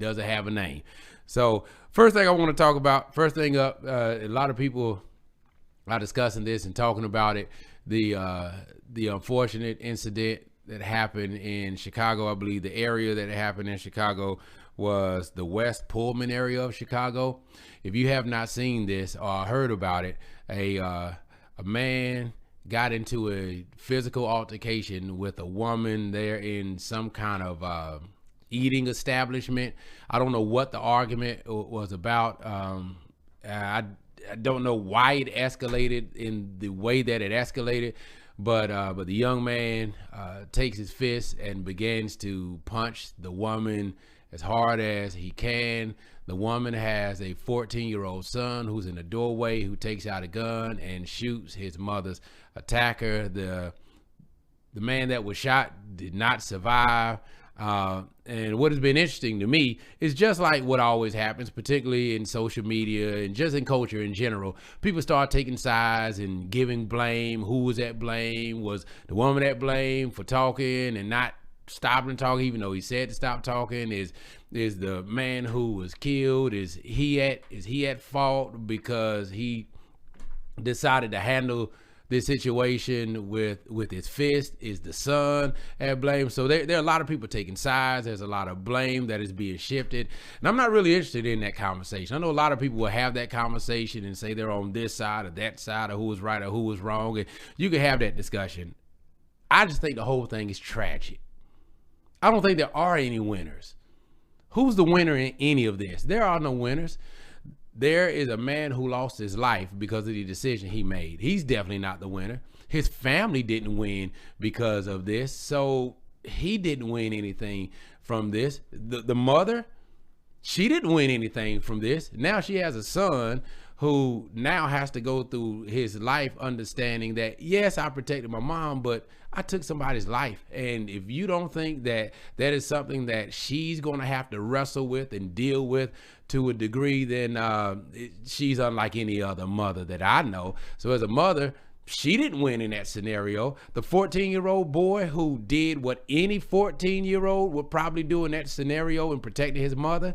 doesn't have a name. So first thing I want to talk about, first thing up, a lot of people are discussing this and talking about it. The unfortunate incident that happened in Chicago. I believe the area that it happened in Chicago was the West Pullman area of Chicago. If you have not seen this or heard about it, a man got into a physical altercation with a woman there in some kind of eating establishment. I don't know what the argument was about. I don't know why it escalated in the way that it escalated, but the young man takes his fist and begins to punch the woman as hard as he can. The woman has a 14-year-old son who's in the doorway, who takes out a gun and shoots his mother's attacker. The man that was shot did not survive. And what has been interesting to me is just like what always happens, particularly in social media and just in culture in general, people start taking sides and giving blame. Who was at blame? Was the woman at blame for talking and not stopping talking, even though he said to stop talking? Is the man who was killed, is he at fault because he decided to handle this situation with his fist? Is the son at blame? So there are a lot of people taking sides. There's a lot of blame that is being shifted. And I'm not really interested in that conversation. I know a lot of people will have that conversation and say they're on this side or that side, or who was right or who was wrong. And you can have that discussion. I just think the whole thing is tragic. I don't think there are any winners. Who's the winner in any of this? There are no winners. There is a man who lost his life because of the decision he made. He's definitely not the winner. His family didn't win because of this, so he didn't win anything from this. The mother, she didn't win anything from this. Now she has a son who now has to go through his life understanding that, yes, I protected my mom, but I took somebody's life. And if you don't think that that is something that she's going to have to wrestle with and deal with to a degree, then she's unlike any other mother that I know. So as a mother, she didn't win in that scenario. The 14-year-old boy who did what any 14-year-old would probably do in that scenario and protected his mother,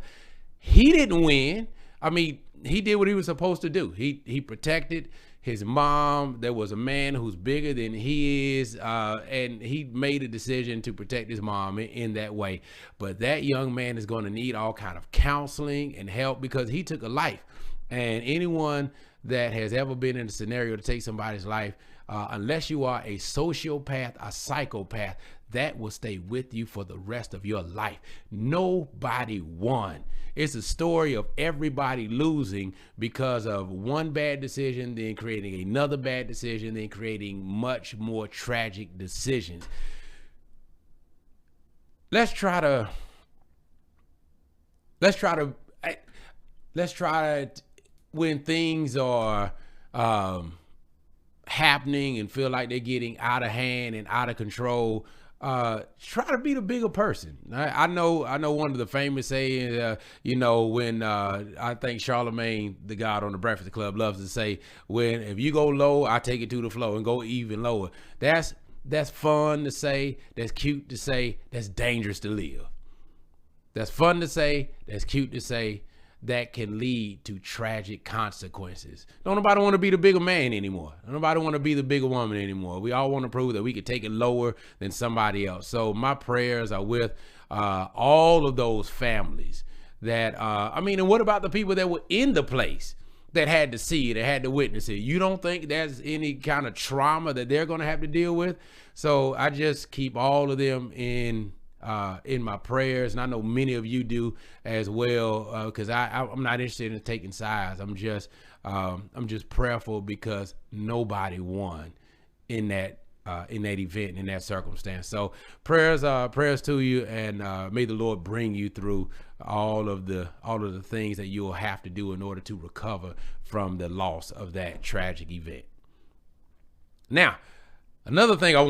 he didn't win. I mean, he did what he was supposed to do. He protected his mom. There was a man who's bigger than he is, and he made a decision to protect his mom in that way. But that young man is going to need all kind of counseling and help because he took a life. And anyone that has ever been in a scenario to take somebody's life, unless you are a sociopath, a psychopath, that will stay with you for the rest of your life. Nobody won. It's a story of everybody losing because of one bad decision, then creating another bad decision, then creating much more tragic decisions. Let's try to when things are happening and feel like they're getting out of hand and out of control, try to be the bigger person. I know one of the famous sayings, when I think Charlemagne, the God on the Breakfast Club, loves to say, if you go low, I take it to the floor and go even lower. That's fun to say. That's cute to say. That's dangerous to live. That's fun to say. That's cute to say. That can lead to tragic consequences. Don't nobody want to be the bigger man anymore. Don't nobody want to be the bigger woman anymore. We all want to prove that we could take it lower than somebody else. So my prayers are with all of those families that, and what about the people that were in the place that had to see it, that had to witness it? You don't think there's any kind of trauma that they're going to have to deal with? So I just keep all of them in my prayers, and I know many of you do as well, because I'm not interested in taking sides. I'm just prayerful because nobody won in that event, in that circumstance. So prayers to you, and may the Lord bring you through all of the things that you will have to do in order to recover from the loss of that tragic event. Now, another thing I